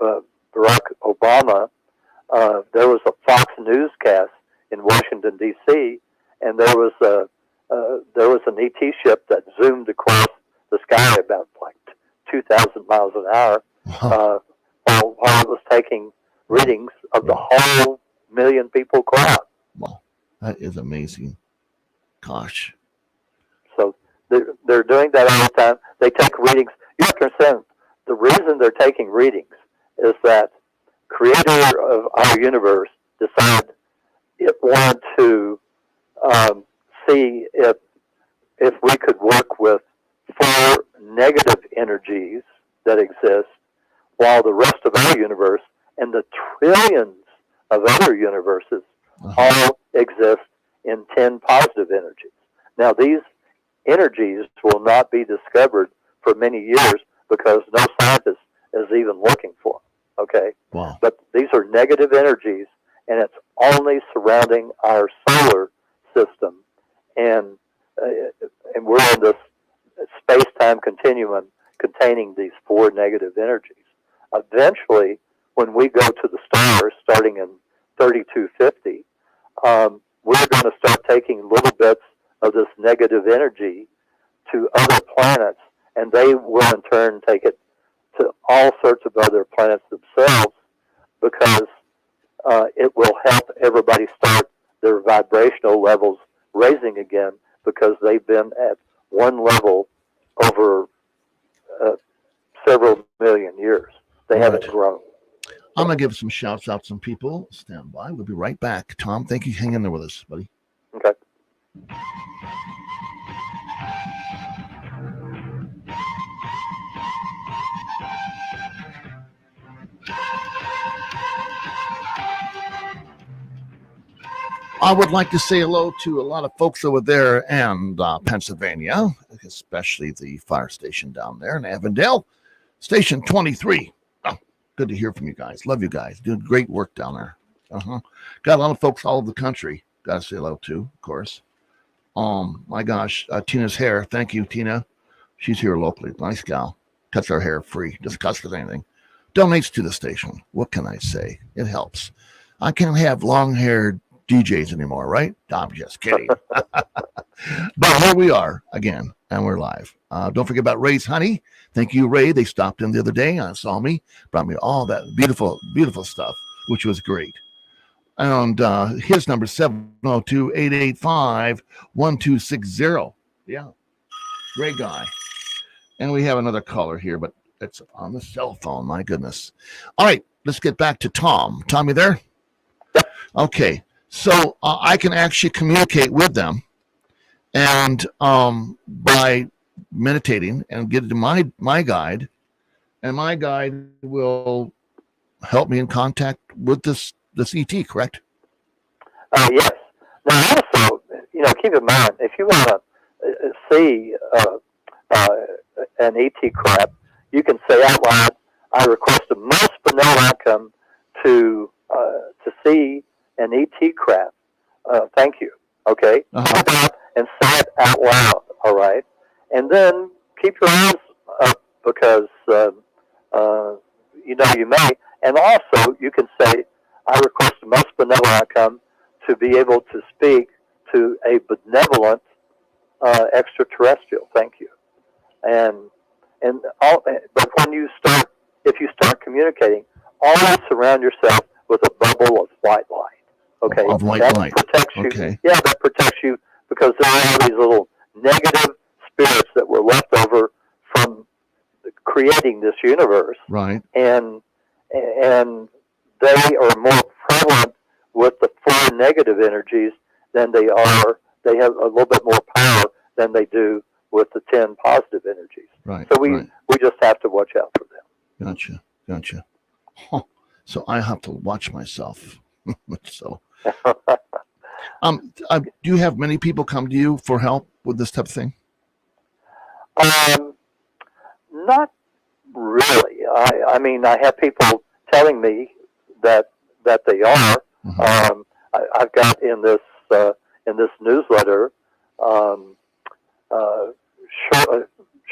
Barack Obama, there was a Fox newscast in Washington D.C., and there was an ET ship that zoomed across the sky about like 2,000 miles an hour, while it was taking readings of the whole million people crowd. Wow, that is amazing. Gosh. So they're doing that all the time. They take readings. You have to understand, the reason they're taking readings is that creator of our universe decided it wanted to see if we could work with 4 negative energies that exist, while the rest of our universe and the trillions of other universes all exist in 10 positive energies. Now, these energies will not be discovered for many years because no scientist is even looking for them, okay? Wow. But these are negative energies, and it's only surrounding our solar system, and we're in this space-time continuum containing these 4 negative energies. Eventually, when we go to the stars, starting in 3250, we're going to start taking little bits of this negative energy to other planets, and they will in turn take it to all sorts of other planets themselves, because it will help everybody start their vibrational levels raising again, because they've been at one level over several million years. They haven't grown. I'm going to give some shouts out to some people. Stand by. We'll be right back. Tom, thank you. Hang in there with us, buddy. Okay. I would like to say hello to a lot of folks over there in Pennsylvania, especially the fire station down there in Avondale, Station 23. Oh, good to hear from you guys. Love you guys. Doing great work down there. Got a lot of folks all over the country. Got to say hello to, of course. My gosh, Tina's hair. Thank you, Tina. She's here locally. Nice gal. Cuts her hair free. Just cuts with anything. Donates to the station. What can I say? It helps. I can't have long-haired DJs anymore, right? I'm just kidding. But here we are again, and we're live. Don't forget about Ray's Honey. Thank you, Ray. They stopped in the other day and saw me, brought me all that beautiful, beautiful stuff, which was great. And his number is 702-885-1260. Yeah, great guy. And we have another caller here, but it's on the cell phone. My goodness. All right, let's get back to Tom. Tom, you there? Okay, so I can actually communicate with them, and by meditating and get to my guide, and my guide will help me in contact with this ET, correct? Yes. Now, also, keep in mind, if you want to see an ET crab, you can say out loud, "I request the most vanilla outcome to see an ET crab. Thank you." Okay? And say it out loud, all right? And then keep your eyes up because, you may. And also, you can say, "I request the most benevolent outcome to be able to speak to a benevolent extraterrestrial. Thank you." But if you start communicating, always surround yourself with a bubble of white light. Okay, of white that light protects you. Okay. Yeah, that protects you because there are all these little negative spirits that were left over from creating this universe. Right. And they are more prevalent with the four negative energies than they have a little bit more power than they do with the 10 positive energies. Right. So we just have to watch out for them. Gotcha. Huh. So I have to watch myself. So, do you have many people come to you for help with this type of thing? Not really. I mean, I have people telling me that they are. Mm-hmm. I've got in this newsletter.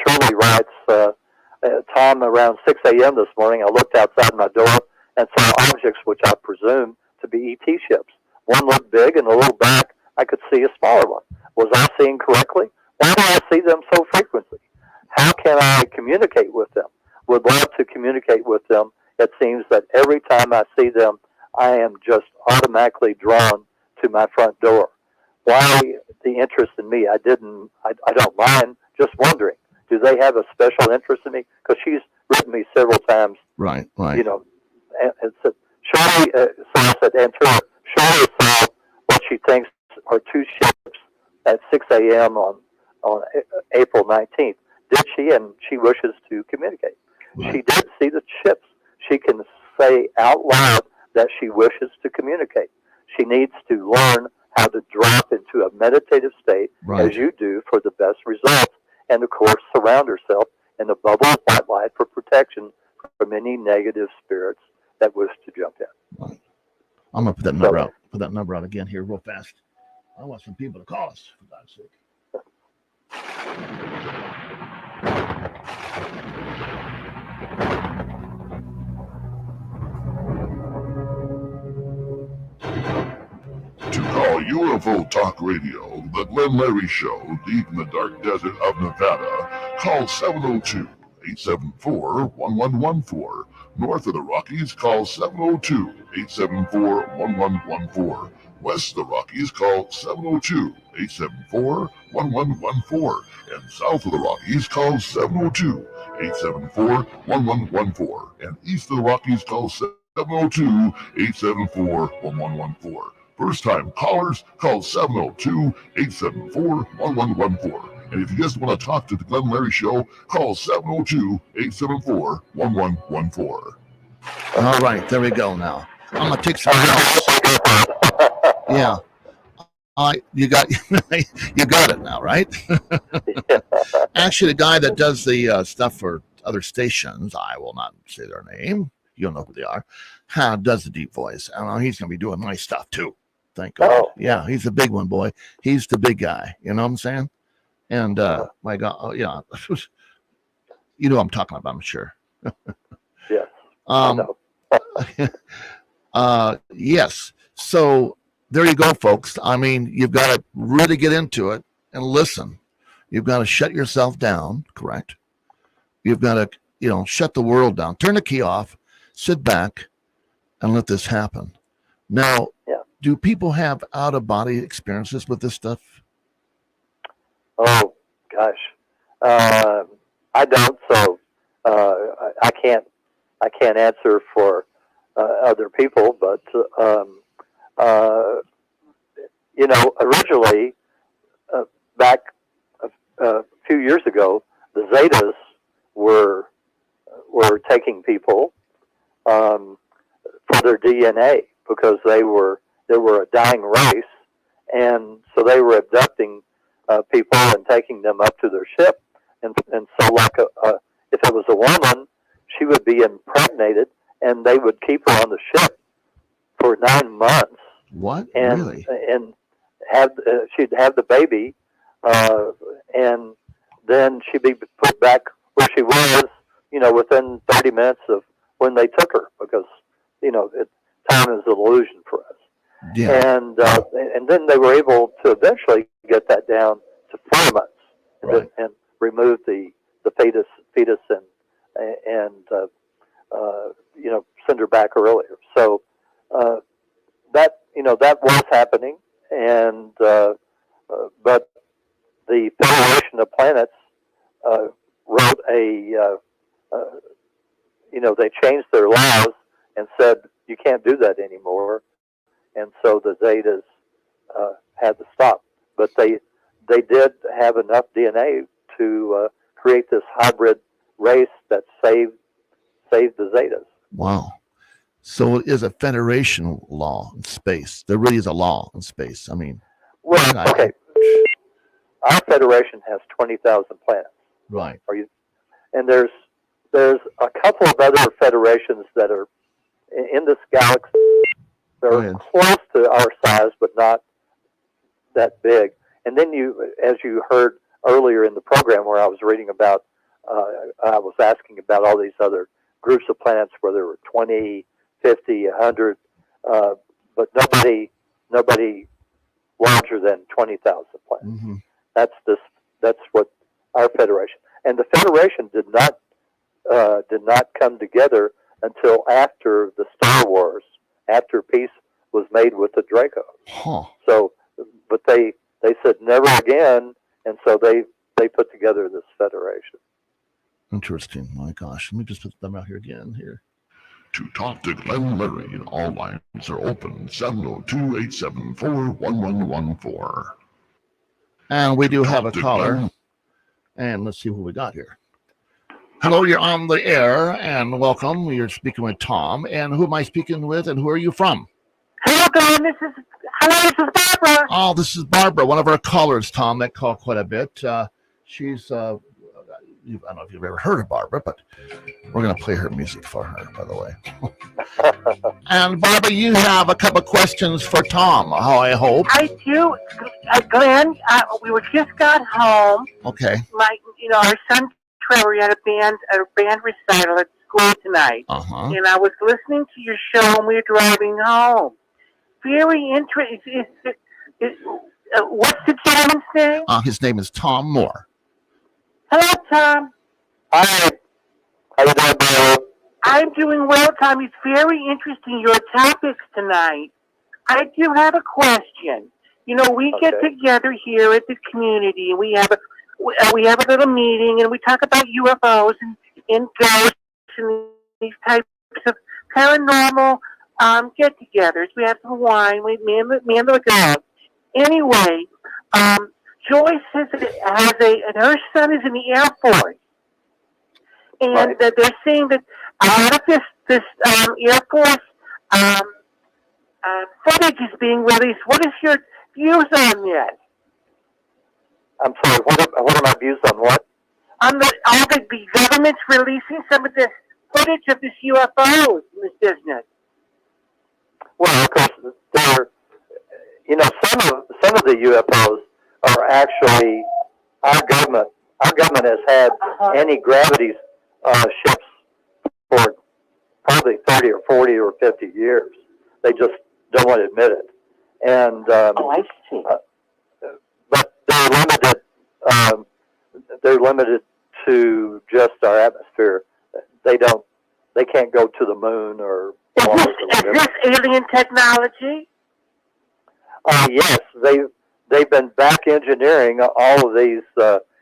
Shirley writes, Tom, around 6 a.m. this morning, I looked outside my door and saw objects which I presume to be ET ships. One looked big, and a little back, I could see a smaller one. Was I seeing correctly? Why do I see them so frequently? How can I communicate with them? Would love to communicate with them. It seems that every time I see them, I am just automatically drawn to my front door. Why the interest in me? I don't mind, just wondering. Do they have a special interest in me? Because she's written me several times. Right. And said, Shirley, Shirley saw what she thinks are two ships at 6 a.m. on April 19th. Did she? And she wishes to communicate. Right. She did see the ships. She can say out loud that she wishes to communicate. She needs to learn how to drop into a meditative state, as you do, for the best results. And, of course, surround herself in a bubble of white light for protection from any negative spirits that wish to jump in. Right. I'm going to put that number out. Put that number out again here real fast. I want some people to call us, for God's sake. To call UFO Talk Radio, the Glenn Larry Show, deep in the dark desert of Nevada, call 702-874-1114. North of the Rockies, call 702-874-1114. West of the Rockies, call 702-874-1114. And south of the Rockies, call 702-874-1114. And east of the Rockies, call 702-874-1114. First-time callers, call 702-874-1114. And if you just want to talk to the Glenn Larry Show, call 702-874-1114. All right, there we go now. I'm going to take some notes. Yeah. You got it now, right? Actually, the guy that does the stuff for other stations, I will not say their name. You'll know who they are. Does the deep voice. I don't know. He's going to be doing my stuff too. Thank God. Oh. Yeah, he's the big one, boy. He's the big guy. You know what I'm saying? And my God, yeah. You know what I'm talking about, I'm sure. Yes. Yes. So there you go, folks. I mean, you've got to really get into it and listen. You've got to shut yourself down, correct? You've got to, shut the world down. Turn the key off, sit back, and let this happen. Now, Do people have out-of-body experiences with this stuff? Oh gosh, I don't. So I can't answer for other people. But originally, back a few years ago, the Zetas were taking people for their DNA because they were a dying race, and so they were abducting people and taking them up to their ship, and so like if it was a woman, she would be impregnated, and they would keep her on the ship for 9 months. What? And, Really? And she'd have the baby, and then she'd be put back where she was, within 30 minutes of when they took her, because time is an illusion for us. Yeah. And then they were able to eventually get that down to 4 months, and remove the fetus and send her back earlier. So that was happening, and but the Federation of Planets wrote they changed their laws and said you can't do that anymore, and so the Zetas had to stop. But they did have enough DNA to create this hybrid race that saved the Zetas. Wow. So it is a Federation law in space. There really is a law in space. I mean, well, okay. Our Federation has 20,000 planets. Right. And there's a couple of other federations that are in this galaxy. They're close to our size, but not that big. And then as you heard earlier in the program where I was reading about, I was asking about all these other groups of planets where there were 20, 50, 100, but nobody larger than 20,000 planets. Mm-hmm. That's what our Federation. And the Federation did not come together until after the Star Wars, after peace was made with the Draco. Huh. So, but they said never again, and so they put together this federation. Interesting. My gosh. Let me just put them out here again here. To talk to Glenn Murray, all lines are open. 702-874-1114. And we do have a caller. And let's see who we got here. Hello, you're on the air, and welcome. You're speaking with Tom. And who am I speaking with, and who are you from? Hello, Glenn. This is Barbara. Oh, this is Barbara, one of our callers, Tom, that called quite a bit. She's, I don't know if you've ever heard of Barbara, but we're going to play her music for her, by the way. And Barbara, you have a couple questions for Tom, I hope. I do. Glenn, we just got home. Okay. Our son Trevor had a band recital at school tonight. Uh-huh. And I was listening to your show when we were driving home. Very interesting. What's the gentleman's name? His name is Tom Moore. Hello, Tom. Hi. How you doing, Bill? I'm doing well, Tom. It's very interesting, your topics tonight. I do have a question. We get together here at the community, and we have a little meeting, and we talk about UFOs and ghosts and these types of paranormal get-togethers. We have some wine. Me and the dog. Anyway, Joyce has and her son is in the Air Force, and they're saying that a lot of this Air Force footage is being released. What is your views on this? I'm sorry. What are my views on what? On the government's releasing some of the footage of this UFOs in this business. Well, of course, some of the UFOs are actually our government. Our government has had anti-gravity ships for probably 30 or 40 or 50 years. They just don't want to admit it. And I see. But they're limited. They're limited to just our atmosphere. They can't go to the moon or. Is this alien technology? Yes, they've been back engineering all of these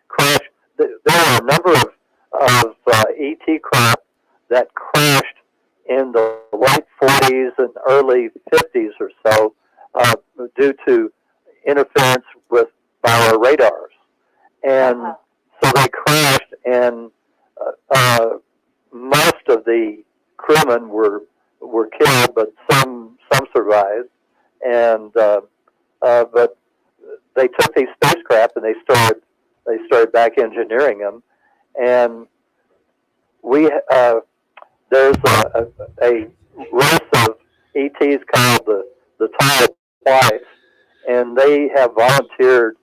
crash. There are a number of ET craft that crashed in the late 40s and early 50s or so due to interference by our radars, and so they crashed, and most of the crewmen were killed, but some survived, and but they took these spacecraft and they started back engineering them, and there's a race of ETs called the Tall Whites, and they have volunteered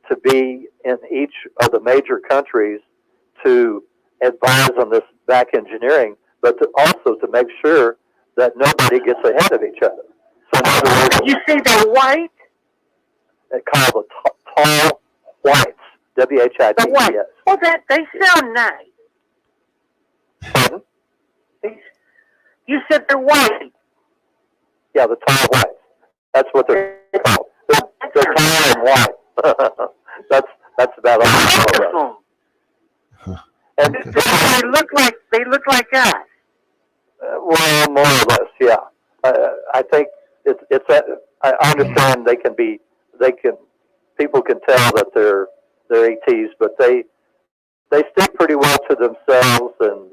to be in each of the major countries to advise on this back engineering, but also to make sure that nobody gets ahead of each other. So in other words, you say they're white? They call the Tall Whites, WHITES. The white. Well, they sound nice. Pardon? You said they're white. Yeah, the Tall Whites. That's what they're called. They're tall and white. That's about all I know. And they look like us. Well, more or less, yeah. I think it's I understand people can tell that they're ETs, but they stick pretty well to themselves, and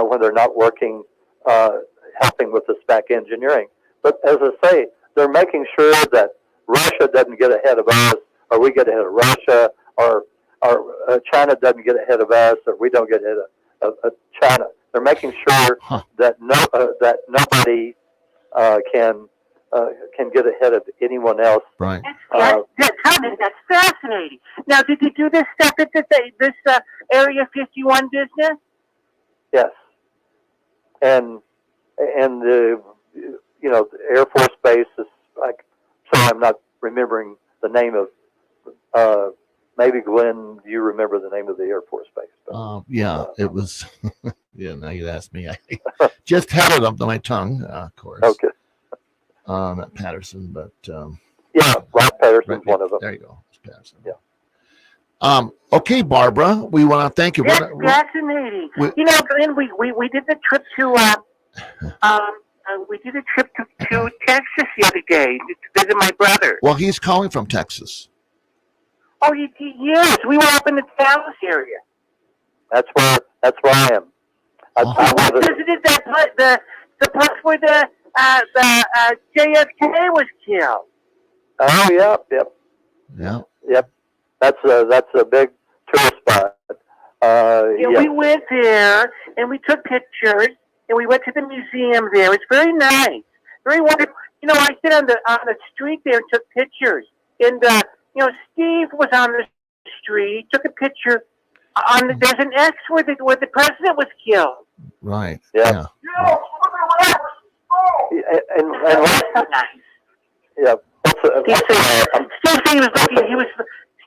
when they're not working, helping with this back engineering. But as I say, they're making sure that Russia doesn't get ahead of us, or we get ahead of Russia, or China doesn't get ahead of us, or we don't get ahead of China. They're making sure that nobody can get ahead of anyone else. Right. That's fascinating. Now, did you do this stuff at this Area 51 business? Yes. And the the Air Force Base is sorry, I'm not remembering the name of. Maybe Glenn, you remember the name of the Air Force Base? It was. Yeah, now you asked me. I just had it up to my tongue, of course. Okay. Not Patterson, but Rob Patterson's one of them. There you go, it's Patterson. Yeah. Okay, Barbara, we want to thank you. That's fascinating. Glenn, we did the trip to Texas the other day to visit my brother. Well, he's calling from Texas. Oh, yes, we were up in the Dallas area. That's where I am. I visited the place where the JFK was killed. Oh, yep. That's a big tourist spot. We went there and we took pictures and we went to the museum there. It's very nice, very wonderful. I sit on the street there and took pictures. And Steve was on the street, took a picture. There's an X where the president was killed. Right. Yeah. And yeah.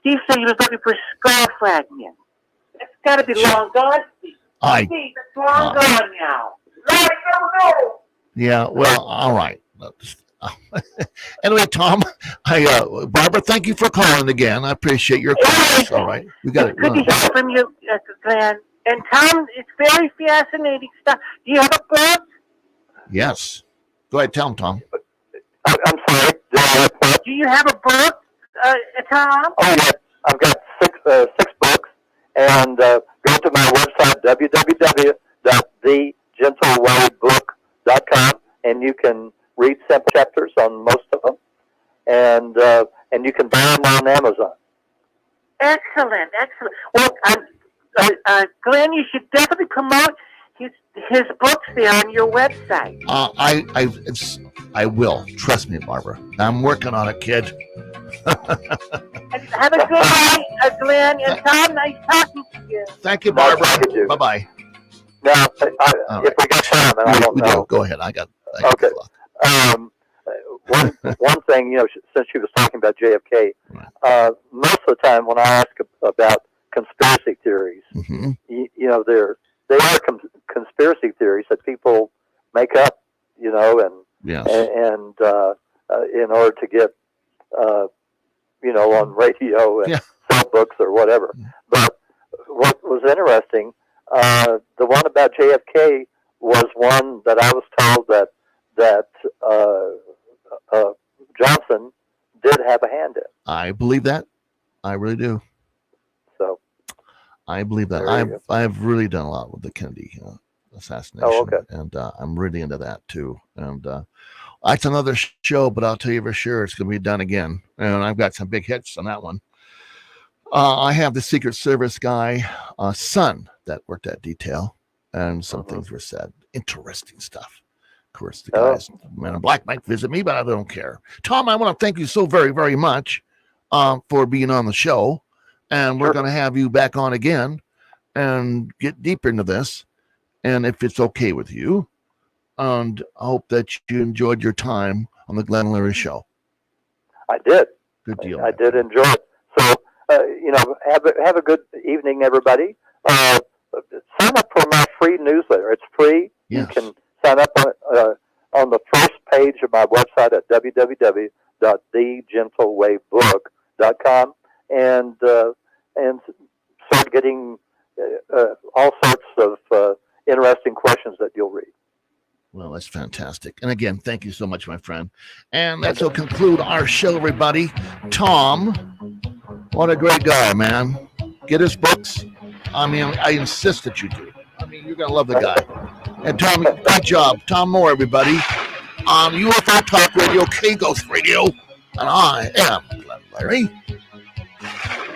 Steve said he was looking for skull fragments. That's got to be long gone, Steve. Steve, it's long gone now. Yeah. Well, all right. Anyway, Tom, Barbara, thank you for calling again. I appreciate your calls. All right, we got it. Good to hear from you, Glenn. And Tom, it's very fascinating stuff. Do you have a book? Yes. Go ahead, tell him, Tom. I'm sorry. Do you have a book, Tom? Oh, yeah. I've got six books, and go to my website, www.thegentlewaybook.com, and you can read sample chapters on most of them, and you can buy them on Amazon. Excellent. Well, Glenn, you should definitely promote his books there on your website. I will. Trust me, Barbara. I'm working on it, kid. Have a good night, Glenn, and Tom. Nice talking to you. Thank you, Barbara. Bye-bye. Now, if we got time, and I don't know. Go ahead. I got okay. One thing, since she was talking about JFK, most of the time when I ask about conspiracy theories, they are conspiracy theories that people make up, and in order to get, on radio and sell books or whatever. But what was interesting, the one about JFK was one that I was told that Johnson did have a hand in. I believe that. I really do. So I believe that. I've really done a lot with the Kennedy assassination. Oh, okay. And I'm really into that too. And that's another show, but I'll tell you for sure it's going to be done again. And I've got some big hits on that one. I have the Secret Service guy, son, that worked at detail, and some things were said. Interesting stuff. Of course, the guys, Man in Black might visit me, but I don't care. Tom, I want to thank you so very, very much for being on the show. And we're going to have you back on again and get deeper into this. And if it's okay with you, and I hope that you enjoyed your time on the Glenn Larry Show. I did. Good deal. I did enjoy it. So, have a good evening, everybody. Sign up for my free newsletter. It's free. Yes. You can sign up on the first page of my website at www.thegentlewaybook.com and start getting all sorts of interesting questions that you'll read. Well, that's fantastic. And again, thank you so much, my friend. And that will conclude our show, everybody. Tom, what a great guy, man. Get his books. I mean, I insist that you do. I mean, you're going to love the guy. And Tom, great job. Tom Moore, everybody, on UFO Talk Radio, K-Ghost Radio. And I am Glenn Larry.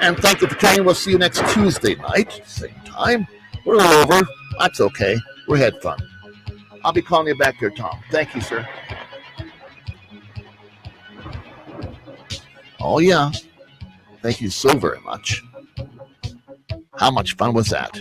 And thank you for tuning. We'll see you next Tuesday night, same time. We're a little over. That's okay. We had fun. I'll be calling you back here, Tom. Thank you, sir. Oh, yeah. Thank you so very much. How much fun was that?